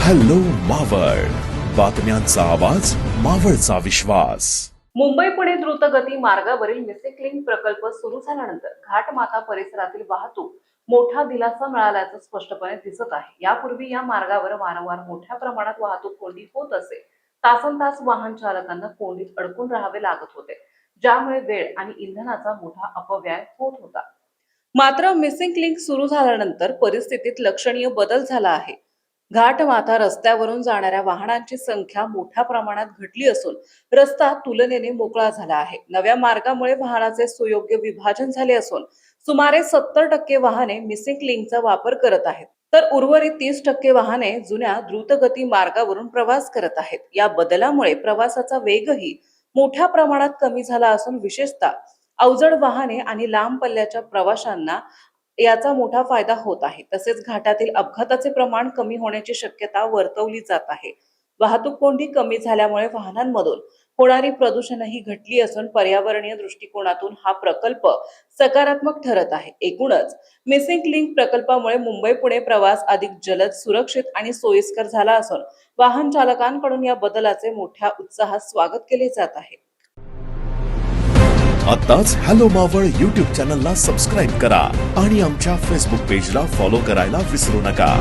Hello Maval, बातम्यांचा आवाज, मावळचा विश्वास. मुंबई पुणे द्रुतगती मार्गावरील मिसिंग लिंक प्रकल्प सुरू झाल्यानंतर घाटमाथा परिसरातील वाहतूक मोठा दिलासा मिळाल्याचं स्पष्टपणे दिसत आहे. यापूर्वी या मार्गावर वारंवार मोठ्या प्रमाणात वाहतूक कोंडी होत असे. तासनतास वाहन चालकांना कोंडीत अडकून राहावे लागत होते, ज्यामुळे वेळ आणि इंधनाचा मोठा अपव्यय होत होता. मात्र मिसिंग लिंक सुरू झाल्यानंतर परिस्थितीत लक्षणीय बदल झाला आहे. घाटमाथा रस्त्यावरून जाणाऱ्या वाहनांची संख्या मोठ्या प्रमाणात घटली असून रस्ता तुलनेने मोकळा झाला आहे. नव्या मार्गामुळे वाहनाचे सुयोग्य विभाजन झाले असून सुमारे 70% वाहने मिसिंग लिंकचा वापर करत आहेत, तर उर्वरित 30% वाहने जुन्या द्रुतगती मार्गावरून प्रवास करत आहेत. या बदलामुळे प्रवासाचा वेगही मोठ्या प्रमाणात कमी झाला असून विशेषतः अवजड वाहने आणि लांब पल्ल्याच्या प्रवाशांना याचा मोठा फायदा होत आहे. तसेच घाटातील अपघाताचे प्रमाण कमी होण्याची शक्यता वर्तवली जात आहे. वाहतूक कोंडी कमी झाल्यामुळे वाहनांमधून होणारी प्रदूषणही घटली असून पर्यावरणीय दृष्टिकोनातून हा प्रकल्प सकारात्मक ठरत आहे. एकूणच मिसिंग लिंक प्रकल्पामुळे मुंबई पुणे प्रवास अधिक जलद, सुरक्षित आणि सोयीस्कर झाला असून वाहन चालकांकडून या बदलाचे मोठ्या उत्साहात स्वागत केले जात आहे. आताच हॅलो मावळ YouTube चॅनलला सबस्क्राईब करा आणि आमच्या फेसबुक पेजला फॉलो करायला विसरू नका.